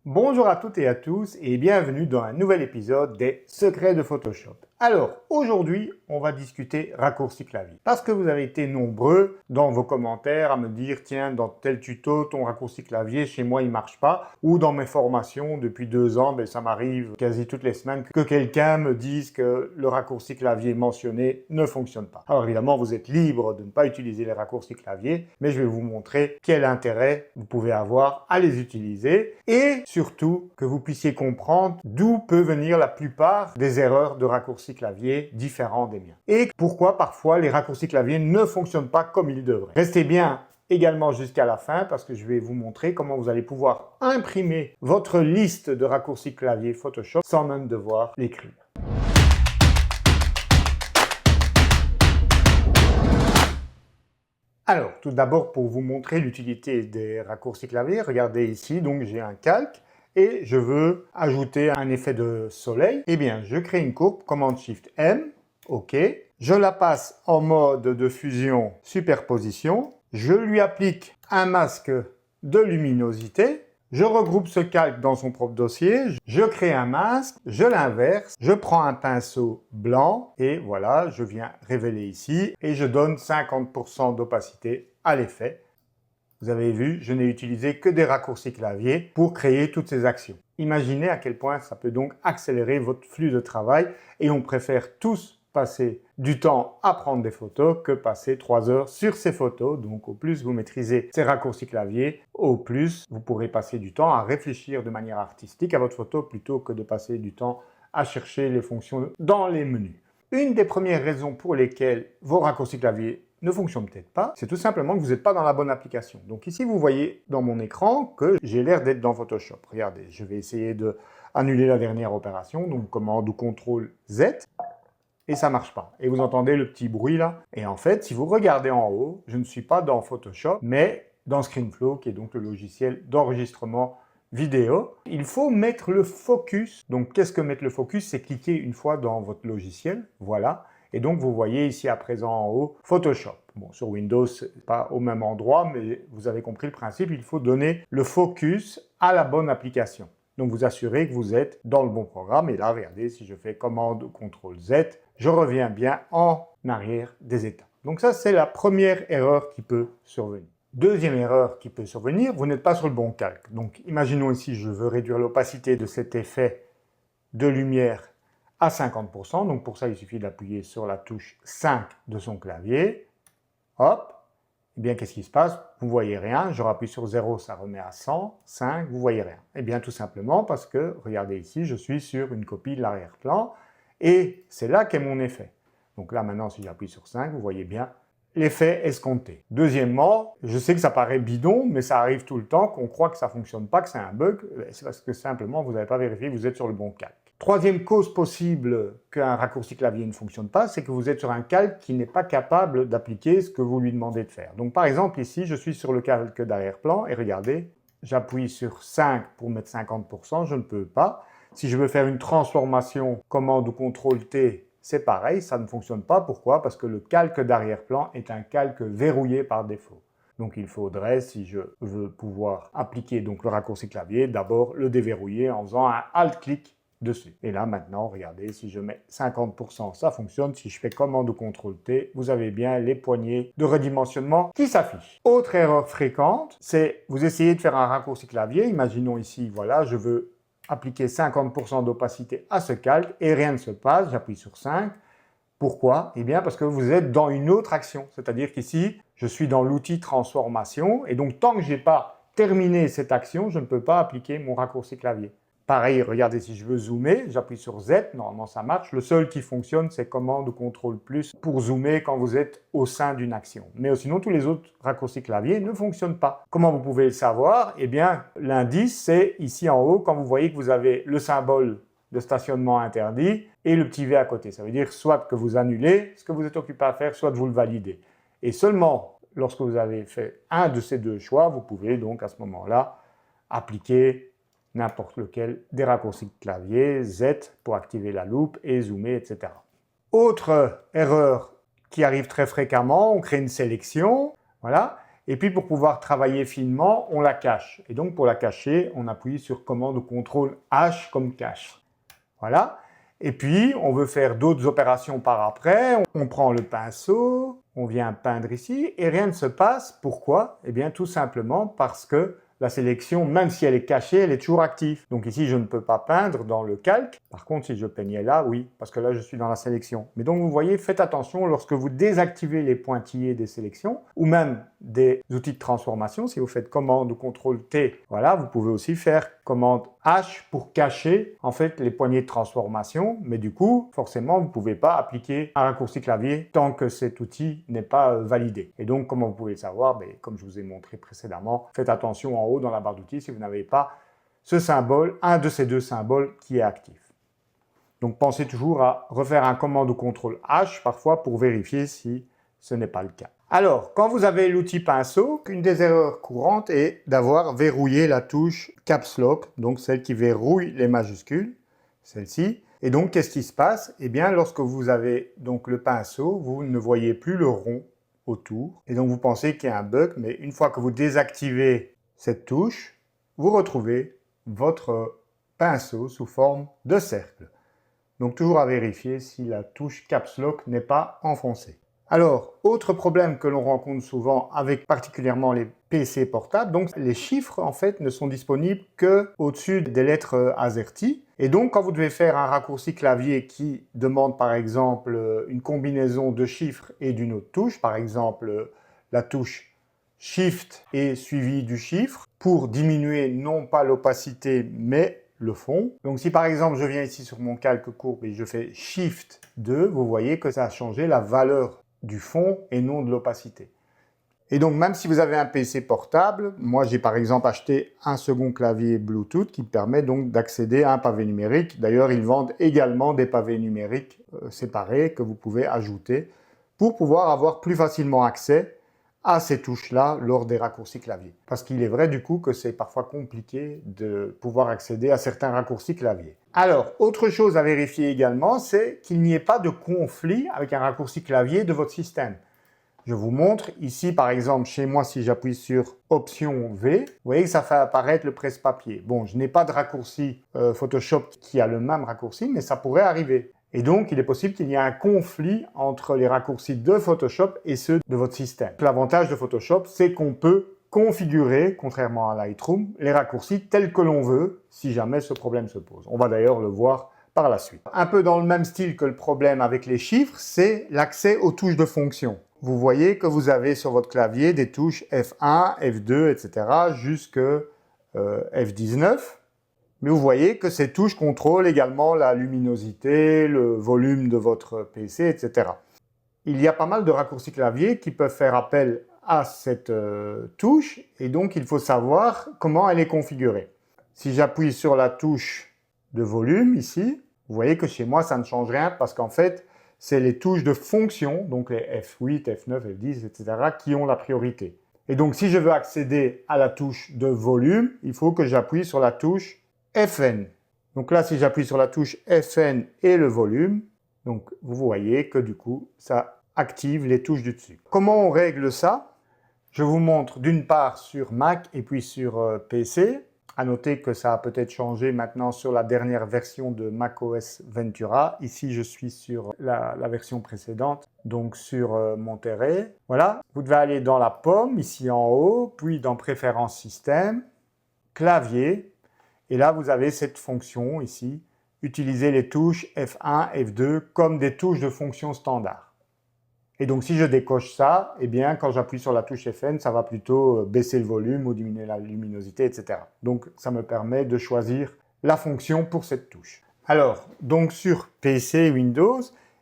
Bonjour à toutes et à tous et bienvenue dans un nouvel épisode des Secrets de Photoshop. Alors, aujourd'hui, on va discuter raccourci clavier. Parce que vous avez été nombreux dans vos commentaires à me dire « Tiens, dans tel tuto, ton raccourci clavier, chez moi, il marche pas. » Ou dans mes formations, depuis 2 ans, ça m'arrive quasi toutes les semaines que quelqu'un me dise que le raccourci clavier mentionné ne fonctionne pas. Alors évidemment, vous êtes libre de ne pas utiliser les raccourcis clavier, mais je vais vous montrer quel intérêt vous pouvez avoir à les utiliser et surtout que vous puissiez comprendre d'où peut venir la plupart des erreurs de raccourcis clavier différents des miens. Et pourquoi parfois les raccourcis clavier ne fonctionnent pas comme ils devraient. Restez bien également jusqu'à la fin parce que je vais vous montrer comment vous allez pouvoir imprimer votre liste de raccourcis clavier Photoshop sans même devoir l'écrire. Alors, tout d'abord, pour vous montrer l'utilité des raccourcis clavier, regardez ici, donc j'ai un calque et je veux ajouter un effet de soleil. Eh bien, je crée une courbe, Command-Shift-M, OK. Je la passe en mode de fusion superposition. Je lui applique un masque de luminosité. Je regroupe ce calque dans son propre dossier, je crée un masque, je l'inverse, je prends un pinceau blanc et voilà, je viens révéler ici et je donne 50% d'opacité à l'effet. Vous avez vu, je n'ai utilisé que des raccourcis clavier pour créer toutes ces actions. Imaginez à quel point ça peut donc accélérer votre flux de travail et on préfère tous passer du temps à prendre des photos que passer 3 heures sur ces photos. Donc au plus vous maîtrisez ces raccourcis clavier, au plus vous pourrez passer du temps à réfléchir de manière artistique à votre photo plutôt que de passer du temps à chercher les fonctions dans les menus. Une des premières raisons pour lesquelles vos raccourcis clavier ne fonctionnent peut-être pas, c'est tout simplement que vous n'êtes pas dans la bonne application. Donc ici, vous voyez dans mon écran que j'ai l'air d'être dans Photoshop. Regardez, je vais essayer d'annuler la dernière opération, donc commande ou CTRL Z, et ça ne marche pas. Et vous entendez le petit bruit là. Et en fait, si vous regardez en haut, je ne suis pas dans Photoshop, mais dans ScreenFlow, qui est donc le logiciel d'enregistrement vidéo. Il faut mettre le focus. Donc, qu'est-ce que mettre le focus? C'est cliquer une fois dans votre logiciel, voilà. Et donc, vous voyez ici à présent en haut, Photoshop. Bon, sur Windows, c'est pas au même endroit, mais vous avez compris le principe, il faut donner le focus à la bonne application. Donc, vous assurez que vous êtes dans le bon programme. Et là, regardez, si je fais commande ou CTRL Z, je reviens bien en arrière des étapes. Donc ça, c'est la première erreur qui peut survenir. Deuxième erreur qui peut survenir, vous n'êtes pas sur le bon calque. Donc, imaginons ici, je veux réduire l'opacité de cet effet de lumière à 50%. Donc, pour ça, il suffit d'appuyer sur la touche 5 de son clavier. Hop. Eh bien, qu'est-ce qui se passe? Vous ne voyez rien. Je rappuie sur 0, ça remet à 100. 5, vous ne voyez rien. Eh bien, tout simplement parce que, regardez ici, je suis sur une copie de l'arrière-plan. Et c'est là qu'est mon effet. Donc là, maintenant, si j'appuie sur 5, vous voyez bien l'effet escompté. Deuxièmement, je sais que ça paraît bidon, mais ça arrive tout le temps qu'on croit que ça ne fonctionne pas, que c'est un bug. C'est parce que simplement, vous n'avez pas vérifié que vous êtes sur le bon calque. Troisième cause possible qu'un raccourci clavier ne fonctionne pas, c'est que vous êtes sur un calque qui n'est pas capable d'appliquer ce que vous lui demandez de faire. Donc par exemple, ici, je suis sur le calque d'arrière-plan et regardez, j'appuie sur 5 pour mettre 50%, je ne peux pas. Si je veux faire une transformation, commande ou CTRL-T, c'est pareil, ça ne fonctionne pas. Pourquoi? Parce que le calque d'arrière-plan est un calque verrouillé par défaut. Donc il faudrait, si je veux pouvoir appliquer donc le raccourci clavier, d'abord le déverrouiller en faisant un Alt-clic dessus. Et là maintenant, regardez, si je mets 50%, ça fonctionne. Si je fais commande ou CTRL-T, vous avez bien les poignées de redimensionnement qui s'affichent. Autre erreur fréquente, c'est vous essayez de faire un raccourci clavier. Imaginons ici, voilà, je veux appliquer 50% d'opacité à ce calque et rien ne se passe, j'appuie sur 5. Pourquoi? Eh bien parce que vous êtes dans une autre action, c'est-à-dire qu'ici, je suis dans l'outil transformation et donc tant que je n'ai pas terminé cette action, je ne peux pas appliquer mon raccourci clavier. Pareil, regardez, si je veux zoomer, j'appuie sur Z, normalement ça marche. Le seul qui fonctionne, c'est commande ou CTRL plus pour zoomer quand vous êtes au sein d'une action. Mais sinon, tous les autres raccourcis clavier ne fonctionnent pas. Comment vous pouvez le savoir? Eh bien, l'indice, c'est ici en haut, quand vous voyez que vous avez le symbole de stationnement interdit et le petit V à côté. Ça veut dire soit que vous annulez ce que vous êtes occupé à faire, soit que vous le validez. Et seulement lorsque vous avez fait un de ces deux choix, vous pouvez donc à ce moment-là appliquer n'importe lequel des raccourcis de clavier, Z pour activer la loupe et zoomer, etc. Autre erreur qui arrive très fréquemment, on crée une sélection, voilà, Et puis pour pouvoir travailler finement, on la cache. Et donc pour la cacher, on appuie sur commande ou contrôle H comme cache. Voilà. Et puis on veut faire d'autres opérations par après. On prend le pinceau, on vient peindre ici et rien ne se passe. Pourquoi? Eh bien tout simplement parce que la sélection, même si elle est cachée, elle est toujours active. Donc ici, je ne peux pas peindre dans le calque. Par contre, si je peignais là, oui, parce que là, je suis dans la sélection. Mais donc, vous voyez, faites attention lorsque vous désactivez les pointillés des sélections, ou même des outils de transformation, si vous faites commande ou contrôle T, voilà, vous pouvez aussi faire commande H pour cacher, en fait, les poignées de transformation. Mais du coup, forcément, vous ne pouvez pas appliquer un raccourci clavier tant que cet outil n'est pas validé. Et donc, comment vous pouvez le savoir? Comme je vous ai montré précédemment, faites attention en haut dans la barre d'outils si vous n'avez pas ce symbole, un de ces deux symboles qui est actif. Donc pensez toujours à refaire un commande ou contrôle H parfois pour vérifier si ce n'est pas le cas. Alors, quand vous avez l'outil pinceau, une des erreurs courantes est d'avoir verrouillé la touche Caps Lock, donc celle qui verrouille les majuscules, celle-ci. Et donc, qu'est-ce qui se passe? Eh bien, lorsque vous avez donc le pinceau, vous ne voyez plus le rond autour. Et donc, vous pensez qu'il y a un bug, mais une fois que vous désactivez cette touche, vous retrouvez votre pinceau sous forme de cercle. Donc, toujours à vérifier si la touche Caps Lock n'est pas enfoncée. Alors, autre problème que l'on rencontre souvent avec particulièrement les PC portables, donc les chiffres en fait ne sont disponibles que au-dessus des lettres AZERTY. Et donc, quand vous devez faire un raccourci clavier qui demande par exemple une combinaison de chiffres et d'une autre touche, par exemple la touche Shift et suivi du chiffre, pour diminuer non pas l'opacité mais le fond. Donc si par exemple je viens ici sur mon calque courbe et je fais Shift 2, vous voyez que ça a changé la valeur du fond et non de l'opacité. Et donc même si vous avez un PC portable, moi j'ai par exemple acheté un second clavier Bluetooth qui permet donc d'accéder à un pavé numérique. D'ailleurs ils vendent également des pavés numériques séparés que vous pouvez ajouter pour pouvoir avoir plus facilement accès à ces touches-là lors des raccourcis clavier. Parce qu'il est vrai du coup que c'est parfois compliqué de pouvoir accéder à certains raccourcis clavier. Alors, autre chose à vérifier également, c'est qu'il n'y ait pas de conflit avec un raccourci clavier de votre système. Je vous montre ici, par exemple, chez moi, si j'appuie sur Option V, vous voyez que ça fait apparaître le presse-papier. Bon, je n'ai pas de raccourci Photoshop qui a le même raccourci, mais ça pourrait arriver. Et donc, il est possible qu'il y ait un conflit entre les raccourcis de Photoshop et ceux de votre système. L'avantage de Photoshop, c'est qu'on peut configurer, contrairement à Lightroom, les raccourcis tels que l'on veut, si jamais ce problème se pose. On va d'ailleurs le voir par la suite. Un peu dans le même style que le problème avec les chiffres, c'est l'accès aux touches de fonction. Vous voyez que vous avez sur votre clavier des touches F1, F2, etc. jusque F19. Mais vous voyez que ces touches contrôlent également la luminosité, le volume de votre PC, etc. Il y a pas mal de raccourcis clavier qui peuvent faire appel à cette touche et donc il faut savoir comment elle est configurée. Si j'appuie sur la touche de volume ici, vous voyez que chez moi ça ne change rien parce qu'en fait c'est les touches de fonction, donc les F8, F9, F10, etc. qui ont la priorité. Et donc si je veux accéder à la touche de volume, il faut que j'appuie sur la touche FN. Donc là, si j'appuie sur la touche FN et le volume, donc vous voyez que du coup, ça active les touches du dessus. Comment on règle ça? Je vous montre d'une part sur Mac et puis sur PC. À noter que ça a peut-être changé maintenant sur la dernière version de macOS Ventura. Ici, je suis sur la version précédente, donc sur Monterey. Voilà, vous devez aller dans la pomme, ici en haut, puis dans Préférences système, clavier. Et là, vous avez cette fonction ici, utiliser les touches F1, F2 comme des touches de fonction standard. Et donc, si je décoche ça, eh bien, quand j'appuie sur la touche FN, ça va plutôt baisser le volume ou diminuer la luminosité, etc. Donc, ça me permet de choisir la fonction pour cette touche. Alors, donc sur PC Windows,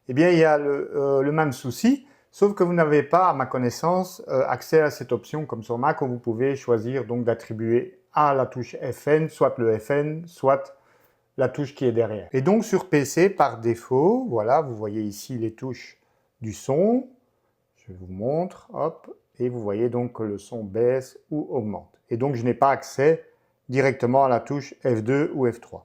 eh bien, il y a le même souci, sauf que vous n'avez pas, à ma connaissance, accès à cette option comme sur Mac où vous pouvez choisir donc d'attribuer à la touche FN, soit le FN, soit la touche qui est derrière. Et donc sur PC, par défaut, voilà, vous voyez ici les touches du son. Je vous montre, hop, et vous voyez donc que le son baisse ou augmente. Et donc je n'ai pas accès directement à la touche F2 ou F3.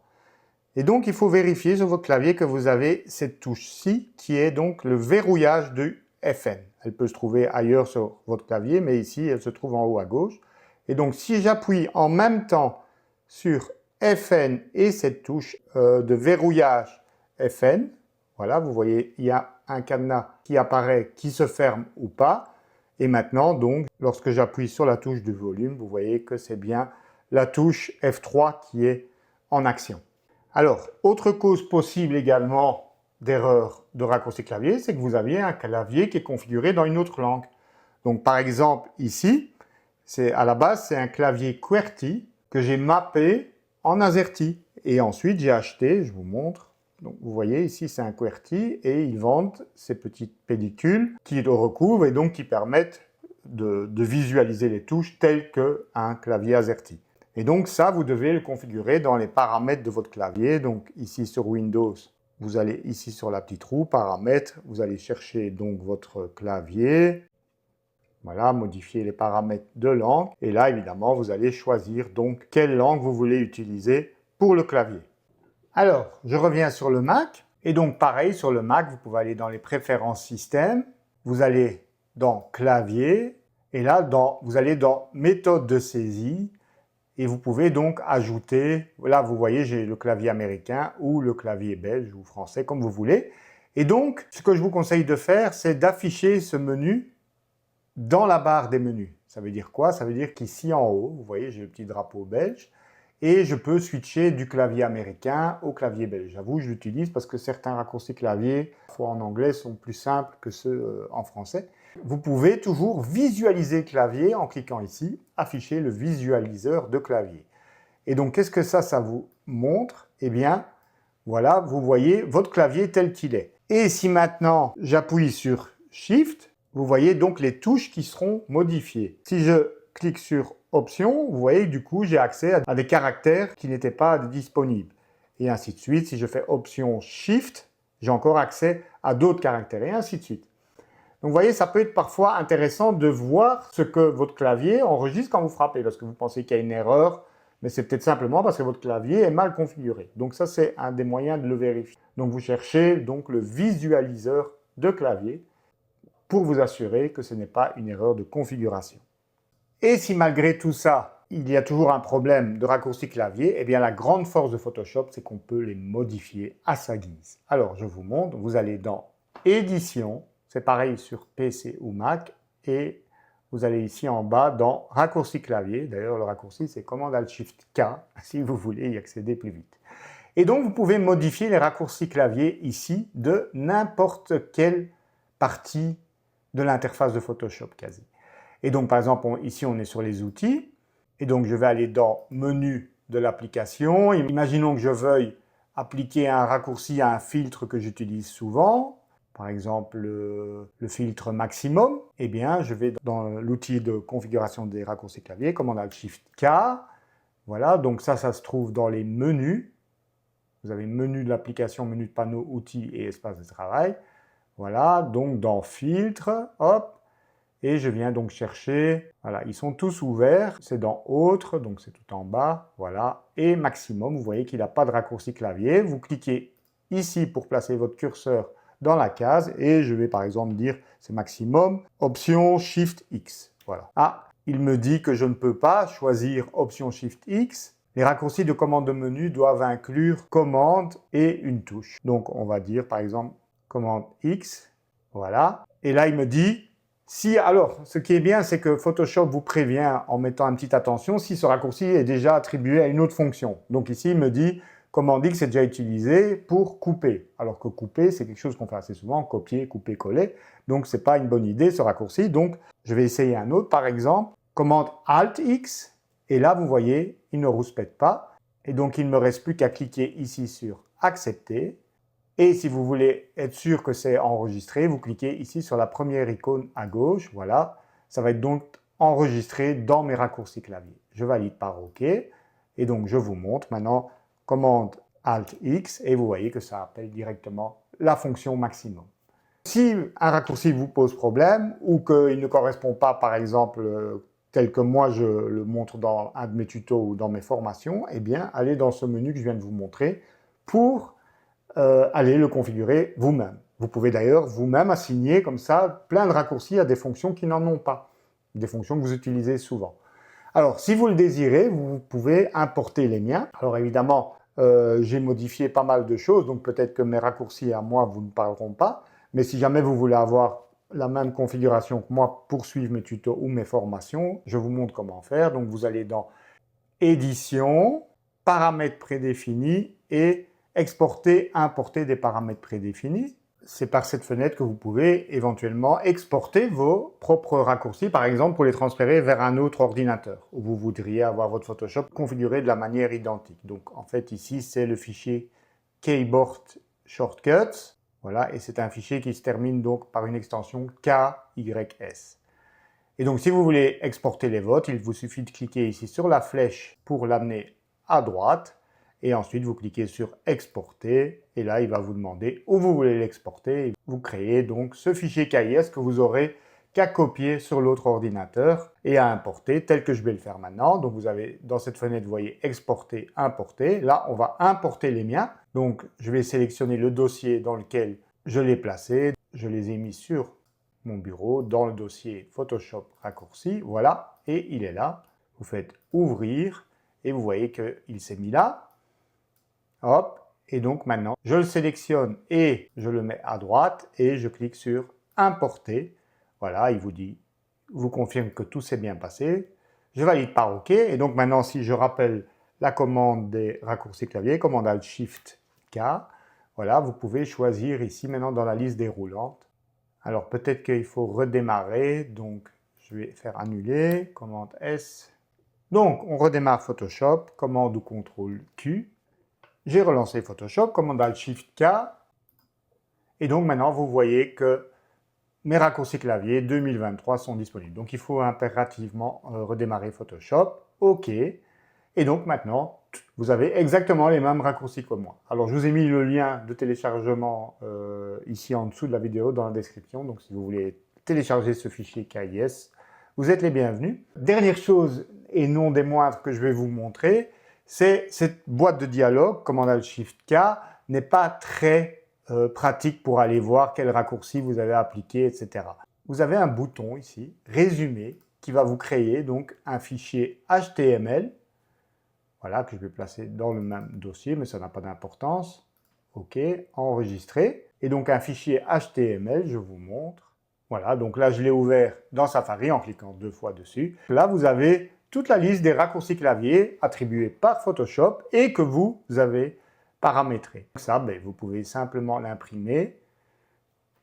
Et donc il faut vérifier sur votre clavier que vous avez cette touche-ci qui est donc le verrouillage du FN. Elle peut se trouver ailleurs sur votre clavier, mais ici, elle se trouve en haut à gauche. Et donc, si j'appuie en même temps sur FN et cette touche de verrouillage FN, voilà, vous voyez, il y a un cadenas qui apparaît, qui se ferme ou pas. Et maintenant, donc, lorsque j'appuie sur la touche du volume, vous voyez que c'est bien la touche F3 qui est en action. Alors, autre cause possible également d'erreur de raccourci clavier, c'est que vous aviez un clavier qui est configuré dans une autre langue. Donc, par exemple, ici, à la base, c'est un clavier QWERTY que j'ai mappé en AZERTY. Et ensuite, j'ai acheté, je vous montre. Donc, vous voyez, ici, c'est un QWERTY et ils vendent ces petites pellicules qui le recouvrent et donc qui permettent de visualiser les touches telles qu'un clavier AZERTY. Et donc ça, vous devez le configurer dans les paramètres de votre clavier. Donc ici sur Windows, vous allez ici sur la petite roue, paramètres, vous allez chercher donc votre clavier. Voilà, modifier les paramètres de langue. Et là, évidemment, vous allez choisir donc quelle langue vous voulez utiliser pour le clavier. Alors, je reviens sur le Mac. Et donc pareil, sur le Mac, vous pouvez aller dans les préférences système. Vous allez dans clavier. Et là, vous allez dans méthode de saisie. Et vous pouvez donc ajouter, là vous voyez j'ai le clavier américain ou le clavier belge ou français comme vous voulez. Et donc ce que je vous conseille de faire c'est d'afficher ce menu dans la barre des menus. Ça veut dire quoi? Ça veut dire qu'ici en haut, vous voyez j'ai le petit drapeau belge et je peux switcher du clavier américain au clavier belge. J'avoue je l'utilise parce que certains raccourcis clavier, parfois en anglais, sont plus simples que ceux en français. Vous pouvez toujours visualiser le clavier en cliquant ici, afficher le visualiseur de clavier. Et donc, qu'est-ce que ça vous montre? Eh bien, voilà, vous voyez votre clavier tel qu'il est. Et si maintenant, j'appuie sur Shift, vous voyez donc les touches qui seront modifiées. Si je clique sur Options, vous voyez du coup, j'ai accès à des caractères qui n'étaient pas disponibles. Et ainsi de suite. Si je fais Option Shift, j'ai encore accès à d'autres caractères, et ainsi de suite. Donc vous voyez, ça peut être parfois intéressant de voir ce que votre clavier enregistre quand vous frappez, parce que vous pensez qu'il y a une erreur, mais c'est peut-être simplement parce que votre clavier est mal configuré. Donc ça, c'est un des moyens de le vérifier. Donc vous cherchez donc le visualiseur de clavier pour vous assurer que ce n'est pas une erreur de configuration. Et si malgré tout ça, il y a toujours un problème de raccourci clavier, eh bien la grande force de Photoshop, c'est qu'on peut les modifier à sa guise. Alors je vous montre, vous allez dans Édition, c'est pareil sur PC ou Mac, et vous allez ici en bas dans Raccourci clavier. D'ailleurs, le raccourci, c'est Command-Alt-Shift-K, si vous voulez y accéder plus vite. Et donc, vous pouvez modifier les raccourcis clavier ici de n'importe quelle partie de l'interface de Photoshop quasi. Et donc, par exemple, ici, on est sur les outils. Et donc, je vais aller dans Menu de l'application. Imaginons que je veuille appliquer un raccourci à un filtre que j'utilise souvent. Par exemple, le filtre maximum, eh bien, je vais dans l'outil de configuration des raccourcis clavier, Command-Alt-Shift-K. Voilà, donc ça se trouve dans les menus. Vous avez menu de l'application, menu de panneau, outils et espace de travail. Voilà, donc dans filtre, hop, et je viens donc chercher, voilà, ils sont tous ouverts, c'est dans autre, donc c'est tout en bas, voilà, et maximum, vous voyez qu'il n'a pas de raccourci clavier. Vous cliquez ici pour placer votre curseur dans la case et je vais par exemple dire c'est maximum, option Shift X. Voilà. Ah, il me dit que je ne peux pas choisir option Shift X. Les raccourcis de commande de menu doivent inclure commande et une touche. Donc on va dire par exemple commande X. Voilà. Et là il me dit alors ce qui est bien c'est que Photoshop vous prévient en mettant une petite attention si ce raccourci est déjà attribué à une autre fonction. Donc ici il me dit commande X est déjà utilisé pour couper, alors que couper, c'est quelque chose qu'on fait assez souvent, copier, couper, coller. Donc, ce n'est pas une bonne idée, ce raccourci. Donc, je vais essayer un autre, par exemple, commande Alt X, et là, vous voyez, il ne rouspète pas. Et donc, il ne me reste plus qu'à cliquer ici sur Accepter. Et si vous voulez être sûr que c'est enregistré, vous cliquez ici sur la première icône à gauche. Voilà, ça va être donc enregistré dans mes raccourcis clavier. Je valide par OK. Et donc, je vous montre maintenant commande Alt X et vous voyez que ça appelle directement la fonction maximum. Si un raccourci vous pose problème ou qu'il ne correspond pas, par exemple, tel que moi je le montre dans un de mes tutos ou dans mes formations, eh bien, allez dans ce menu que je viens de vous montrer pour aller le configurer vous-même. Vous pouvez d'ailleurs vous-même assigner comme ça plein de raccourcis à des fonctions qui n'en ont pas, des fonctions que vous utilisez souvent. Alors, si vous le désirez, vous pouvez importer les miens. Alors évidemment, j'ai modifié pas mal de choses, donc peut-être que mes raccourcis à moi vous ne parleront pas, mais si jamais vous voulez avoir la même configuration que moi pour suivre mes tutos ou mes formations, je vous montre comment faire. Donc vous allez dans Édition, Paramètres prédéfinis et Exporter, importer des paramètres prédéfinis. C'est par cette fenêtre que vous pouvez éventuellement exporter vos propres raccourcis, par exemple pour les transférer vers un autre ordinateur, où vous voudriez avoir votre Photoshop configuré de la manière identique. Donc en fait ici c'est le fichier Keyboard Shortcuts, voilà, et c'est un fichier qui se termine donc par une extension KYS. Et donc si vous voulez exporter les vôtres, il vous suffit de cliquer ici sur la flèche pour l'amener à droite, et ensuite vous cliquez sur exporter, et là il va vous demander où vous voulez l'exporter. Vous créez donc ce fichier KIS que vous aurez qu'à copier sur l'autre ordinateur et à importer, tel que je vais le faire maintenant. Donc vous avez dans cette fenêtre, vous voyez exporter, importer. Là on va importer les miens. Donc je vais sélectionner le dossier dans lequel je l'ai placé. Je les ai mis sur mon bureau dans le dossier Photoshop raccourci. Voilà, et il est là. Vous faites ouvrir et vous voyez qu'il s'est mis là. Hop, et donc maintenant, je le sélectionne et je le mets à droite et je clique sur Importer. Voilà, il vous confirme que tout s'est bien passé. Je valide par OK. Et donc maintenant, si je rappelle la commande des raccourcis clavier, commande Alt-Shift-K, voilà, vous pouvez choisir ici maintenant dans la liste déroulante. Alors peut-être qu'il faut redémarrer, donc je vais faire annuler, commande S. Donc on redémarre Photoshop, commande ou CTRL Q. J'ai relancé Photoshop, commande Alt-Shift-K, et donc maintenant vous voyez que mes raccourcis clavier 2023 sont disponibles. Donc il faut impérativement redémarrer Photoshop, OK, et donc maintenant vous avez exactement les mêmes raccourcis que moi. Alors je vous ai mis le lien de téléchargement ici en dessous de la vidéo dans la description, donc si vous voulez télécharger ce fichier KIS, vous êtes les bienvenus. Dernière chose, et non des moindres, que je vais vous montrer, c'est cette boîte de dialogue, commande Alt-Shift-K, n'est pas très pratique pour aller voir quel raccourci vous avez appliqué, etc. Vous avez un bouton ici, Résumer, qui va vous créer donc un fichier HTML, voilà, que je vais placer dans le même dossier, mais ça n'a pas d'importance. OK, enregistrer. Et donc un fichier HTML, je vous montre. Voilà, donc là je l'ai ouvert dans Safari en cliquant 2 fois dessus. Là vous avez toute la liste des raccourcis clavier attribués par Photoshop et que vous avez paramétrés. Ça, vous pouvez simplement l'imprimer,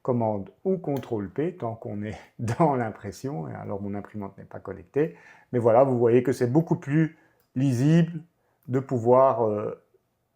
commande ou CTRL-P, tant qu'on est dans l'impression, et alors mon imprimante n'est pas connectée. Mais voilà, vous voyez que c'est beaucoup plus lisible de pouvoir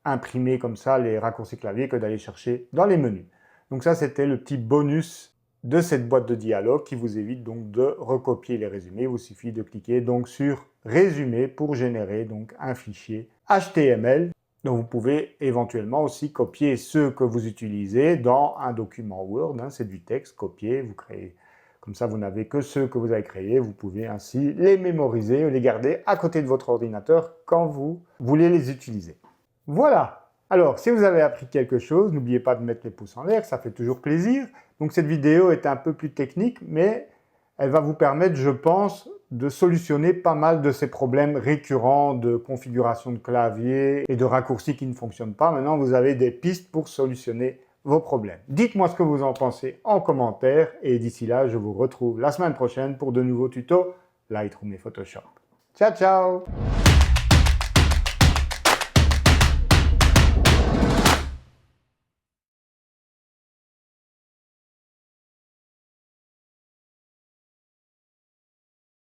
imprimer comme ça les raccourcis clavier que d'aller chercher dans les menus. Donc ça, c'était le petit bonus de cette boîte de dialogue qui vous évite donc de recopier les résumés. Il vous suffit de cliquer donc sur Résumer pour générer donc un fichier HTML. Donc vous pouvez éventuellement aussi copier ceux que vous utilisez dans un document Word. C'est du texte, copier, vous créez. Comme ça, vous n'avez que ceux que vous avez créés. Vous pouvez ainsi les mémoriser, les garder à côté de votre ordinateur quand vous voulez les utiliser. Voilà. Alors, si vous avez appris quelque chose, n'oubliez pas de mettre les pouces en l'air, ça fait toujours plaisir. Donc cette vidéo est un peu plus technique, mais elle va vous permettre, je pense, de solutionner pas mal de ces problèmes récurrents de configuration de clavier et de raccourcis qui ne fonctionnent pas. Maintenant, vous avez des pistes pour solutionner vos problèmes. Dites-moi ce que vous en pensez en commentaire et d'ici là, je vous retrouve la semaine prochaine pour de nouveaux tutos Lightroom et Photoshop. Ciao, ciao!